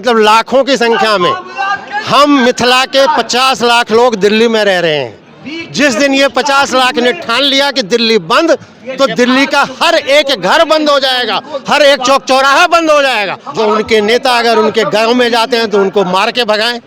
मतलब लाखों की संख्या में हम मिथिला के 50 लाख लोग दिल्ली में रह रहे हैं। जिस दिन ये 50 लाख ने ठान लिया कि दिल्ली बंद, तो दिल्ली का हर एक घर बंद हो जाएगा, हर एक चौक चौराहा बंद हो जाएगा। जो उनके नेता अगर उनके गांव में जाते हैं तो उनको मार के भगाएं।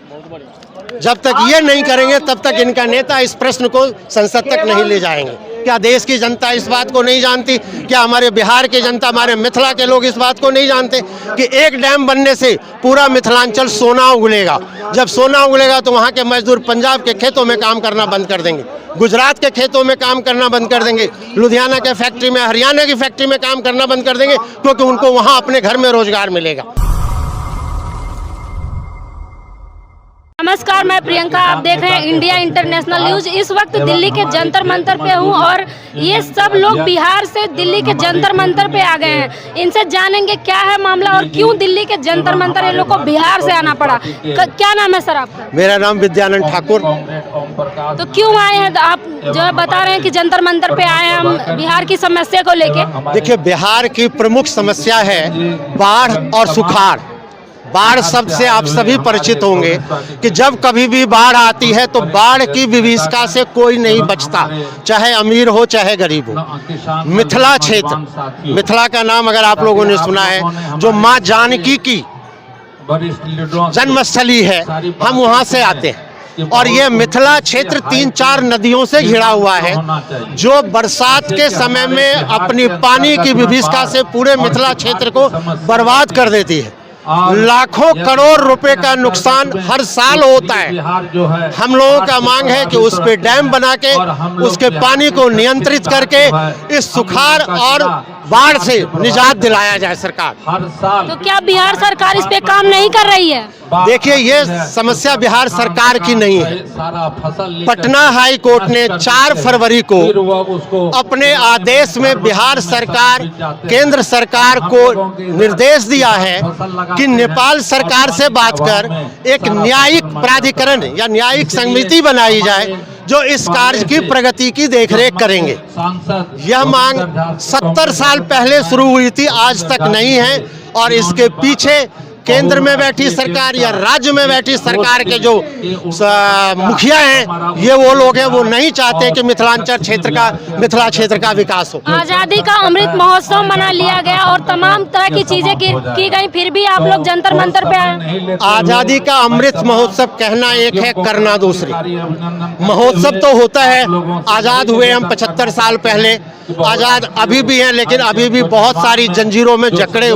जब तक ये नहीं करेंगे तब तक इनका नेता इस प्रश्न को संसद तक नहीं ले जाएंगे। क्या देश की जनता इस बात को नहीं जानती? क्या हमारे बिहार की जनता, हमारे मिथिला के लोग इस बात को नहीं जानते कि एक डैम बनने से पूरा मिथिलांचल सोना उगलेगा? जब सोना उगलेगा तो वहाँ के मजदूर पंजाब के खेतों में काम करना बंद कर देंगे, गुजरात के खेतों में काम करना बंद कर देंगे, लुधियाना के फैक्ट्री में, हरियाणा की फैक्ट्री में काम करना बंद कर देंगे, क्योंकि उनको वहाँ अपने घर में रोजगार मिलेगा। नमस्कार, मैं प्रियंका, आप देख रहे हैं इंडिया इंटरनेशनल न्यूज। इस वक्त दिल्ली के जंतर मंतर पे हूँ और ये सब लोग बिहार से दिल्ली के जंतर मंतर पे आ गए हैं। इनसे जानेंगे क्या है मामला और क्यों दिल्ली के जंतर मंतर इन लोग को बिहार से आना पड़ा। क्या नाम है सर आपका? मेरा नाम विद्यानंद ठाकुर। तो क्यों आए हैं? आप जो है बता रहे हैं कि जंतर मंतर पे आए हैं हम बिहार की समस्या को लेके। देखिए, बिहार की प्रमुख समस्या है बाढ़ और सुखाड़। बाढ़ शब्द से आप सभी परिचित होंगे कि जब कभी भी बाढ़ आती है तो बाढ़ की विभीषिका से कोई नहीं बचता, चाहे अमीर हो चाहे गरीब हो। मिथिला क्षेत्र, मिथिला का नाम अगर आप लोगों ने सुना है, जो माँ जानकी की जन्मस्थली है, हम वहाँ से आते हैं। और ये मिथिला क्षेत्र 3-4 नदियों से घिरा हुआ है, जो बरसात के समय में अपनी पानी की विभीषिका से पूरे मिथिला क्षेत्र को बर्बाद कर देती है। लाखों करोड़ रुपए का नुकसान हर साल होता है। हम लोगों का मांग है कि उस पे डैम बना के उसके पानी को नियंत्रित करके इस सुखाड़ और बाढ़ से निजात दिलाया जाए सरकार। तो क्या बिहार सरकार इस पे काम नहीं कर रही है? देखिए, ये समस्या बिहार सरकार की नहीं है। पटना हाई कोर्ट ने 4 फरवरी को अपने आदेश में बिहार सरकार, केंद्र सरकार को निर्देश दिया है कि नेपाल सरकार से बात कर एक न्यायिक प्राधिकरण या न्यायिक समिति बनाई जाए जो इस कार्य की प्रगति की देखरेख करेंगे। यह मांग 70 साल पहले शुरू हुई थी, आज तक नहीं है। और इसके पीछे केंद्र में बैठी सरकार या राज्य में बैठी सरकार के जो मुखिया हैं, ये वो लोग हैं, वो नहीं चाहते कि मिथिला क्षेत्र का विकास हो। आजादी का अमृत महोत्सव मना लिया गया और तमाम तरह की चीजें की गई, फिर भी आप लोग जंतर मंतर पे आए। आजादी का अमृत महोत्सव कहना एक है, करना दूसरी। महोत्सव तो होता है, आजाद हुए हम 75 साल पहले, आजाद अभी भी हैं, लेकिन अभी भी बहुत सारी जंजीरों में जकड़े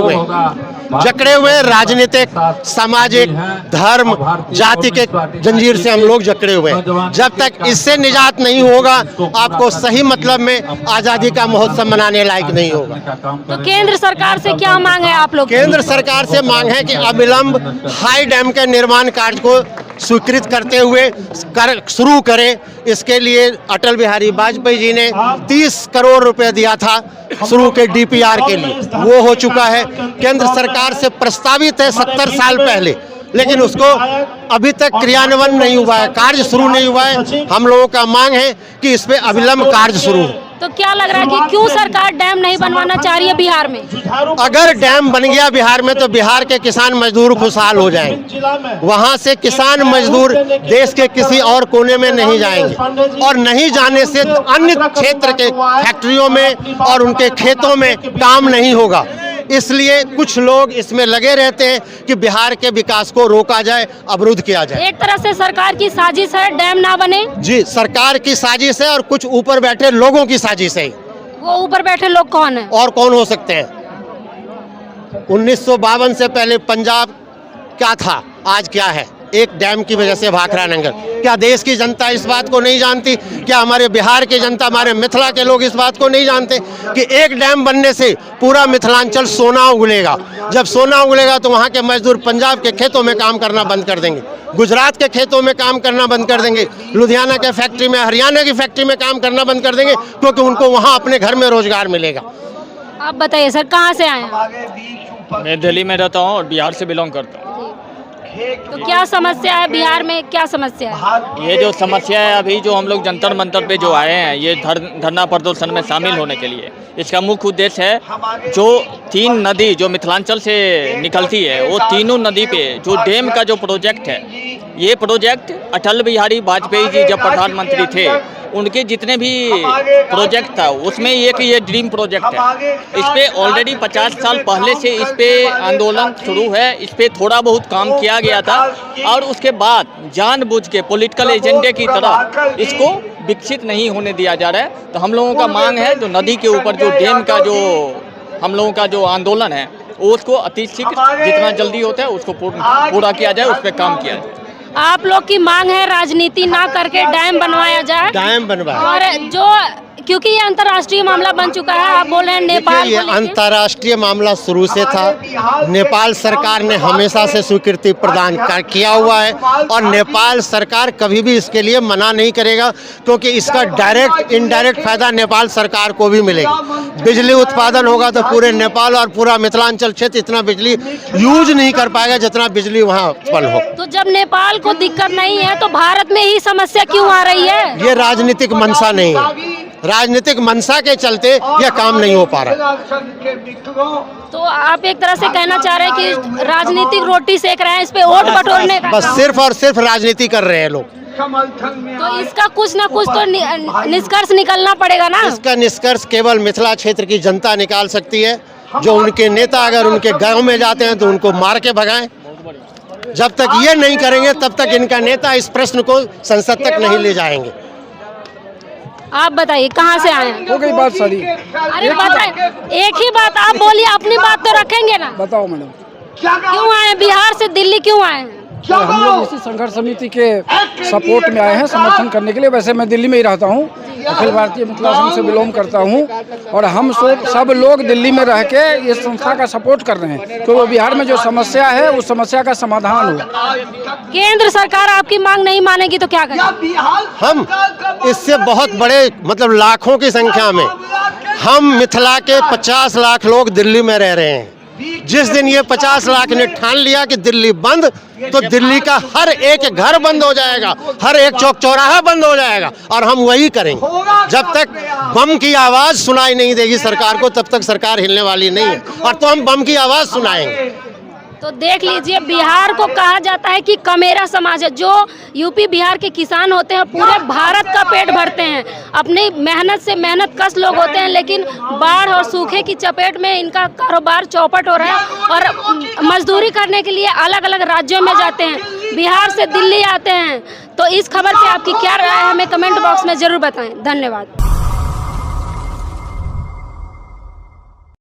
हुए राजनीतिक, सामाजिक, धर्म, जाति के जंजीर से हम लोग जकड़े हुए हैं। जब तक इससे निजात नहीं होगा, आपको सही मतलब में आजादी का महोत्सव मनाने लायक नहीं होगा। तो केंद्र सरकार से क्या मांग है आप लोग? केंद्र सरकार से मांग है कि अविलंब हाई डैम के निर्माण कार्य को स्वीकृत करते हुए शुरू करें। इसके लिए अटल बिहारी वाजपेयी जी ने 30 करोड़ रुपए दिया था शुरू के DPR के लिए, वो हो चुका है। केंद्र सरकार से प्रस्तावित है 70 साल पहले, लेकिन उसको अभी तक क्रियान्वयन नहीं हुआ है, कार्य शुरू नहीं हुआ है। हम लोगों का मांग है कि इस पे अविलंब कार्य शुरू हो। तो क्या लग रहा है कि क्यों सरकार डैम नहीं बनवाना चाह रही है बिहार में? अगर डैम बन गया बिहार में तो बिहार के किसान मजदूर खुशहाल हो जाएंगे। वहां से किसान मजदूर देश के किसी और कोने में नहीं जाएंगे, और नहीं जाने से अन्य क्षेत्र के फैक्ट्रियों में और उनके खेतों में काम नहीं होगा। इसलिए कुछ लोग इसमें लगे रहते हैं कि बिहार के विकास को रोका जाए, अवरुद्ध किया जाए। एक तरह से सरकार की साजिश है डैम ना बने। जी, सरकार की साजिश है और कुछ ऊपर बैठे लोगों की साजिश है। वो ऊपर बैठे लोग कौन है? और कौन हो सकते हैं? 1952 से पहले पंजाब क्या था, आज क्या है? एक डैम की वजह से भाखड़ा नंगल। क्या देश की जनता इस बात को नहीं जानती? क्या हमारे बिहार की जनता, हमारे मिथिला के लोग इस बात को नहीं जानते कि एक डैम बनने से पूरा मिथिलांचल सोना उगलेगा? जब सोना उगलेगा तो वहाँ के मजदूर पंजाब के खेतों में काम करना बंद कर देंगे, गुजरात के खेतों में काम करना बंद कर देंगे, लुधियाना के फैक्ट्री में, हरियाणा की फैक्ट्री में काम करना बंद कर देंगे, क्योंकि उनको वहाँ अपने घर में रोजगार मिलेगा। आप बताइए सर, कहाँ से आए हैं? मैं दिल्ली में रहता हूँ और बिहार से बिलोंग करता हूँ। तो क्या समस्या है बिहार में, क्या समस्या है? ये जो समस्या है अभी जो हम लोग जंतर मंतर पे जो आए हैं ये धरना प्रदर्शन में शामिल होने के लिए, इसका मुख्य उद्देश्य है जो 3 नदी जो मिथिलांचल से निकलती है वो तीनों नदी पे जो डैम का जो प्रोजेक्ट है, ये प्रोजेक्ट अटल बिहारी वाजपेयी जी जब प्रधानमंत्री थे उनके जितने भी प्रोजेक्ट था उसमें एक ये ड्रीम प्रोजेक्ट है। इस पे ऑलरेडी 50 साल पहले से इस पे आंदोलन शुरू है, इस पे थोड़ा बहुत काम किया गया था और उसके बाद जानबूझ के पॉलिटिकल एजेंडे की तरह इसको विकसित नहीं होने दिया जा रहा है। तो हम लोगों का मांग है जो नदी के ऊपर जो डैम का जो हम लोगों का जो आंदोलन है उसको अति शीघ्र जितना जल्दी होता है उसको पूरा किया जाए, उस पर काम किया जाए। आप लोग की मांग है राजनीति ना करके डैम बनवाया जाए, डैम बनवाया, और जो क्योंकि ये अंतर्राष्ट्रीय मामला बन चुका है, आप बोल रहे हैं नेपाल ये अंतर्राष्ट्रीय मामला शुरू से था। नेपाल सरकार ने हमेशा से स्वीकृति प्रदान किया हुआ है और नेपाल सरकार कभी भी इसके लिए मना नहीं करेगा, क्योंकि इसका डायरेक्ट इनडायरेक्ट फायदा नेपाल सरकार को भी मिलेगा। बिजली उत्पादन होगा तो पूरे नेपाल और पूरा मिथिलांचल क्षेत्र इतना बिजली यूज नहीं कर पाएगा जितना बिजली वहाँ उत्पन्न हो। तो जब नेपाल को दिक्कत नहीं है तो भारत में ही समस्या क्यों आ रही है? ये राजनीतिक मंशा नहीं है, राजनीतिक मंशा के चलते यह काम नहीं हो पा रहा। तो आप एक तरह से कहना चाह रहे हैं कि राजनीतिक रोटी सेक रहे हैं, इस पे वोट बटोरने का बस सिर्फ और सिर्फ राजनीति कर रहे हैं लोग। तो इसका कुछ ना कुछ तो निष्कर्ष निकलना पड़ेगा ना। इसका निष्कर्ष केवल मिथिला क्षेत्र की जनता निकाल सकती है। जो उनके नेता अगर उनके गांव में जाते हैं तो उनको मार के भगाएं। जब तक ये नहीं करेंगे तब तक इनका नेता इस प्रश्न को संसद तक नहीं ले जाएंगे। आप बताइए कहाँ से आए हैं? हो गई बात सारी। अरे बताइए, एक ही बात आप बोलिए, अपनी बात तो रखेंगे ना। बताओ मैडम, क्यों आए बिहार से दिल्ली, क्यों आए हैं? हम लोग इसी संघर्ष समिति के सपोर्ट में आए हैं, समर्थन करने के लिए। वैसे मैं दिल्ली में ही रहता हूँ, अखिल भारतीय मिथिला संघ से बिलोंग करता हूँ और हम सब लोग दिल्ली में रह के इस संस्था का सपोर्ट कर रहे हैं तो वो बिहार में जो समस्या है उस समस्या का समाधान हो। केंद्र सरकार आपकी मांग नहीं मानेगी तो क्या करें? हम इससे बहुत बड़े मतलब लाखों की संख्या में हम मिथिला के 50 लाख लोग दिल्ली में रह रहे हैं। जिस दिन ये 50 लाख ने ठान लिया कि दिल्ली बंद, तो दिल्ली का हर एक घर बंद हो जाएगा, हर एक चौक चौराहा बंद हो जाएगा और हम वही करेंगे। जब तक बम की आवाज सुनाई नहीं देगी सरकार को तब तक सरकार हिलने वाली नहीं है और तो हम बम की आवाज सुनाएंगे। तो देख लीजिए, बिहार को कहा जाता है कि कमेरा समाज है। जो यूपी बिहार के किसान होते हैं पूरे भारत का पेट भरते हैं, अपनी मेहनत से मेहनत कश लोग होते हैं, लेकिन बाढ़ और सूखे की चपेट में इनका कारोबार चौपट हो रहा है और मजदूरी करने के लिए अलग अलग राज्यों में जाते हैं, बिहार से दिल्ली आते हैं। तो इस खबर पे आपकी क्या राय है हमें कमेंट बॉक्स में जरूर बताएं। धन्यवाद।